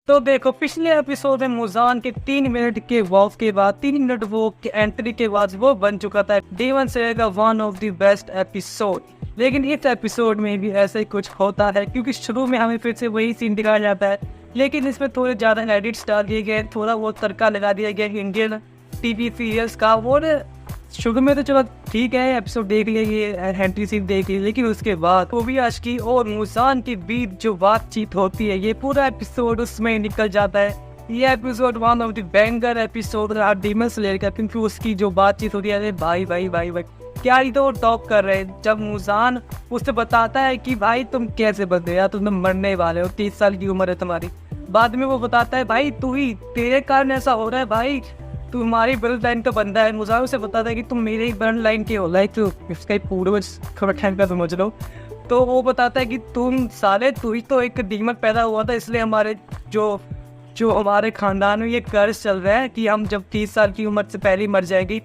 तो देखो पिछले एपिसोड में मुजान के 3 मिनट के वॉक के बाद 3 मिनट वॉक के एंट्री के बाद वो बन चुका था डेमन स्लेयर का one of the best episode. लेकिन इस एपिसोड में भी ऐसे ही कुछ होता है क्योंकि शुरू में हमें फिर से वही सीन दिखाया जाता है, लेकिन इसमें थोड़े ज़्यादा एडिट्स डाल दिए गए, थोड़ा बहुत तड़का लगा दिया गया इंडियन टीवी सीरियल्स का। वो शुरू में तो चलो ठीक है, एपिसोड देख लिए, एंट्री सीन देख ली, लेकिन उसके बाद वो भी आशिकी और मुजान के बीच जो बातचीत होती है ये पूरा एपिसोड उसमें निकल जाता है। ये episode one of the banger episode Demon Slayer का, क्योंकि उसकी जो बातचीत होती है, भाई भाई भाई भाई क्या ही तो टॉप कर रहे हैं। जब मुजान उससे बताता है कि भाई तुम कैसे बंदे यार, तुम मरने वाले हो, 30 साल की उम्र है तुम्हारी। बाद में वो बताता है भाई तू ही, तेरे कारण ऐसा हो रहा है भाई, तुम्हारी ब्लड लाइन का बंदा है। मुजान उसे बताता है कि तुम मेरे ही ब्लड लाइन के हो, लाइक तो इसका ही पूर्वज का समझ लो। तो वो बताता है कि तुम साले तू ही तो एक डीमन पैदा हुआ था, इसलिए हमारे जो हमारे खानदान में ये कर्ज चल रहा है कि हम जब 30 साल की उम्र से पहले मर जाएगी,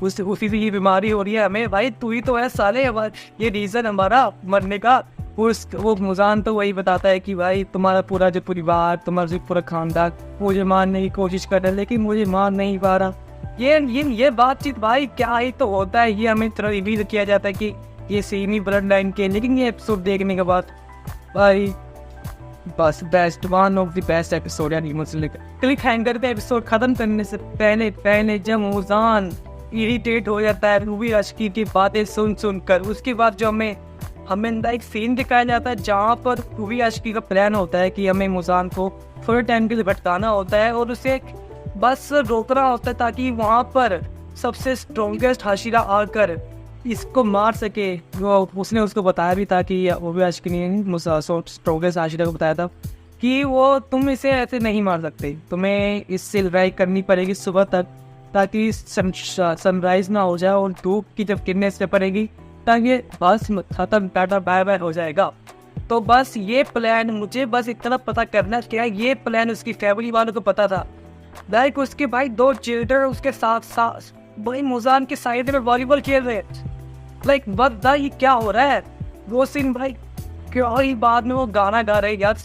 उसी से ये बीमारी हो रही है हमें। भाई तू ही तो है साले, ये रीज़न हमारा मरने का। वो मुजान तो वही बताता है कि भाई तुम्हारा पूरा जो परिवार, तुम्हारा जो पूरा खानदान मुझे मारने की कोशिश कर रहा है, लेकिन मुझे मार नहीं पा रहा। ये बातचीत भाई क्या ही तो होता है। ये हमें थोड़ा रिवील किया जाता है कि ये सेम ही ब्लड लाइन के, लेकिन ये एपिसोड देखने के बाद भाई बस best, one of the best episode यार। क्लिक हैंगर पे एपिसोड खत्म करने से पहले जब मुजान इरिटेट हो जाता है रूबी आशिकी की बातें सुन कर, उसके बाद जो हमें एक सीन दिखाया जाता है जहाँ पर रूबी आशिकी का प्लान होता है कि हमें मुजान को थोड़े टाइम के लिए भटकाना होता है और उसे बस रोकना होता है ताकि वहाँ पर सबसे स्ट्रॉन्गेस्ट हाशिरा आकर इसको मार सके। वो उसने उसको बताया भी था कि रूबी आशिकी ने स्ट्रॉन्गेस्ट हाशिरा को बताया था कि वो तुम इसे ऐसे नहीं मार सकते, तुम्हें इससे लड़ाई करनी पड़ेगी सुबह तक, ताकि सनराइज ना हो जाए और धूप की जब किरणें से पड़ेगी ताकि बस खत्म, टाटा बाय बाय हो जाएगा। तो बस ये प्लान मुझे बस इतना पता करना क्या ये प्लान उसकी फैमिली वालों को पता था। लाइक उसके भाई 2 चिल्ड्रन उसके साथ भाई मुजान के साइड में वॉलीबॉल खेल रहे हैं। लाइक बता ये क्या हो रहा है। वो सीन भाई क्या ही, बाद में वो गाना गा रहे यार।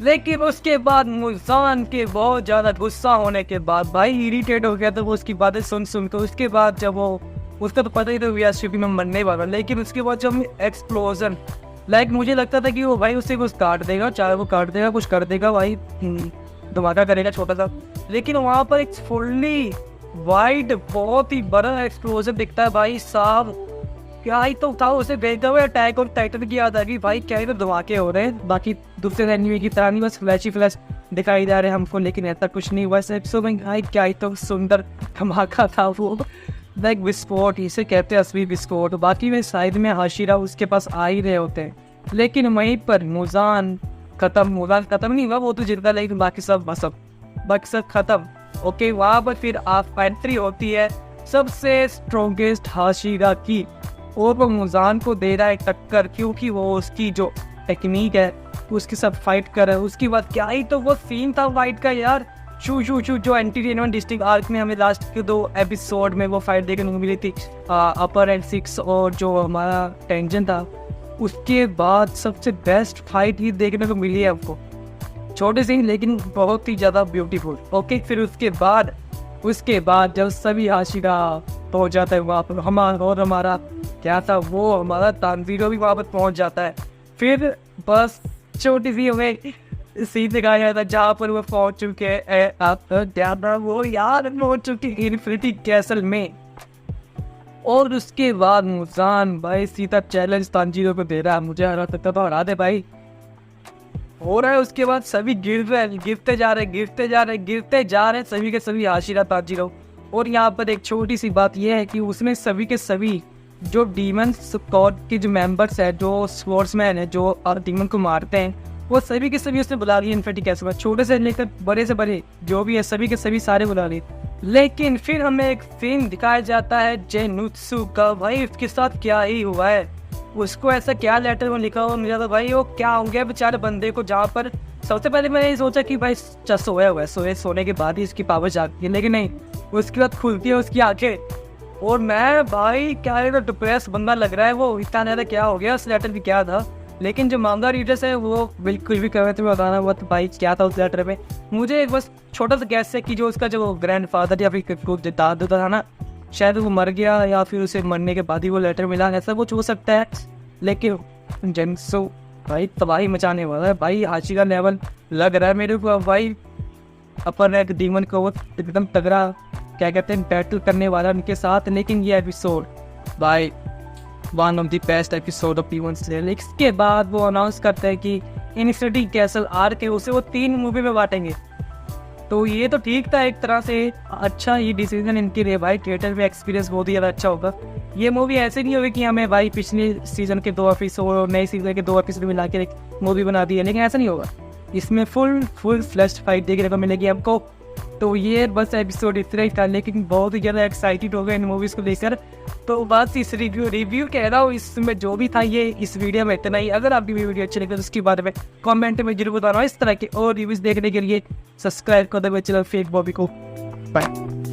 लेकिन उसके बाद मुजान के बहुत ज़्यादा गुस्सा होने के बाद भाई इरिटेट हो गया, तो वो उसकी बातें सुन कर उसके बाद जब वो उसका तो पता ही था वीआरसीपी में मरने वाला, लेकिन उसके बाद जब एक्सप्लोजन, लाइक मुझे लगता था कि वो भाई उसे कुछ काट देगा, चाहे वो काट देगा कुछ कर देगा भाई, धमाका करेगा छोटा सा। लेकिन वहाँ पर एक फुल्ली वाइड बहुत ही बड़ा एक्सप्लोजन दिखता है भाई साहब। क्या ही तो था, उसे देखते हुए अटैक और टाइटन की याद आ गई। भाई क्या ही तो धमाके हो रहे हैं, बाकी दूसरे एनिमे की तरह नहीं, बस फ्लैश दिखाई दे रहे हैं हमको, लेकिन ऐसा कुछ नहीं हुआ इस एपिसोड में। भाई क्या ही तो सुंदर धमाका था वो, लाइक विस्फोट, इसे कहते हैं असली विस्फोट। बाकी में साइड में हाशिरा उसके पास आ ही रहे होते हैं, लेकिन वहीं पर मुजान खत्म नहीं हुआ, वो तो जिंदा, लेकिन बाकी सब खत्म। ओके, वहाँ पर फिर आप एंट्री होती है सबसे स्ट्रॉन्गेस्ट हाशिरा की, और वो मुजान को दे रहा है टक्कर, क्योंकि वो उसकी जो टेक्निक है उसके साथ फाइट कर रहा है। उसके बाद क्या ही तो वो सीन था फाइट का यार, शू जो एंटरटेनमेंट डिस्ट्रिक्ट आर्क में हमें लास्ट के 2 एपिसोड में वो फाइट देखने को मिली थी, अपर एंड 6 और जो हमारा टेंशन था, उसके बाद सबसे बेस्ट फाइट ही देखने को मिली है हमको। छोटे से लेकिन बहुत ही ज़्यादा ब्यूटीफुल। ओके, फिर उसके बाद जब सभी हाशिरा पहुँच जाता है वहाँ पर, हमारा क्या था वो, हमारा तानजीरो भी वहाँ पर पहुँच जाता है। फिर बस छोटी सी हमें सीन दिखाया जाता है जहाँ पर वो पहुँच चुके इन्फिनिटी कैसल में, और उसके बाद मुजान भाई सीधा चैलेंज तानजीरो को दे रहा है, मुझे हरा सकता तो हरा दे भाई। हो रहा है उसके बाद सभी गिरते जा रहे सभी के सभी हाशिरा तानजीरो। और यहाँ पर एक छोटी सी बात यह है कि उसमें सभी के सभी जो डीमन स्क्वाड के जो मेंबर्स है, जो स्पोर्ट्समैन है, जो डीमन को मारते हैं, वो सभी के सभी उसने बुला लिए इन्फिनिटी कैसल में, छोटे से लेकर बड़े से बड़े जो भी है सभी के सभी सारे बुला लिए। लेकिन फिर हमें एक सीन दिखाया जाता है जेनुत्सु का। भाई उसके साथ क्या ही हुआ है, उसको ऐसा क्या लेटर में लिखा हुआ मिला था भाई, वो क्या हो गया बेचारे बंदे को, जहाँ पर सबसे पहले मैंने ये सोचा कि भाई सोया हुआ है, सोने के बाद ही इसकी पावर जागती है, लेकिन नहीं, उसके बाद खुलती है उसकी आंखें, और मैं भाई क्या डिप्रेस बंदा लग रहा है वो, इतना ज़्यादा क्या हो गया, उस लेटर भी क्या था। लेकिन जो मांगा रीडर्स है वो बिल्कुल भी कमेंट में बताना वो भाई क्या था उस लेटर में। मुझे एक बस छोटा सा गैस है कि जो उसका जो ग्रैंडफादर या फिर दादा था ना, शायद वो मर गया या फिर उसे मरने के बाद ही वो लेटर मिला, ऐसा कुछ हो सकता है। लेकिन जेंसो भाई तबाही मचाने वाला है भाई, हाची का लेवल लग रहा है मेरे को भाई। अपर रैंक डीमन को वो एकदम तगड़ा क्या कहते हैं बैटल करने वाला उनके साथ। लेकिन ये एपिसोड भाई one of the best episode of demon slayer. इसके बाद वो अनाउंस करते हैं कि इन्फिनिटी कैसल आर्क है उसे वो 3 मूवी में बांटेंगे। तो ये तो ठीक था एक तरह से, अच्छा ये डिसीजन इनकी रहे भाई, थिएटर में एक्सपीरियंस बहुत ही ज़्यादा अच्छा होगा। ये मूवी ऐसे नहीं होगी कि हमें भाई पिछले सीजन के 2 एपिसोड और नए सीजन के 2 एपिसोड मिला के एक मूवी बना दी है, लेकिन ऐसा नहीं होगा। इसमें फुल फ्लैश फाइट देखने को मिलेगी हमको। तो ये बस एपिसोड इतना ही था, लेकिन बहुत ही ज़्यादा एक्साइटेड हो गए इन मूवीज़ को लेकर। तो बस इस रिव्यू कह रहा हूँ, इसमें जो भी था ये इस वीडियो में इतना ही। अगर आपकी वीडियो अच्छी लगी तो उसके बारे में कमेंट में जरूर बताना। इस तरह के और रिव्यूज़ देखने के लिए सब्सक्राइब कर दो मेरे चैनल फेक बॉबी को। बाय।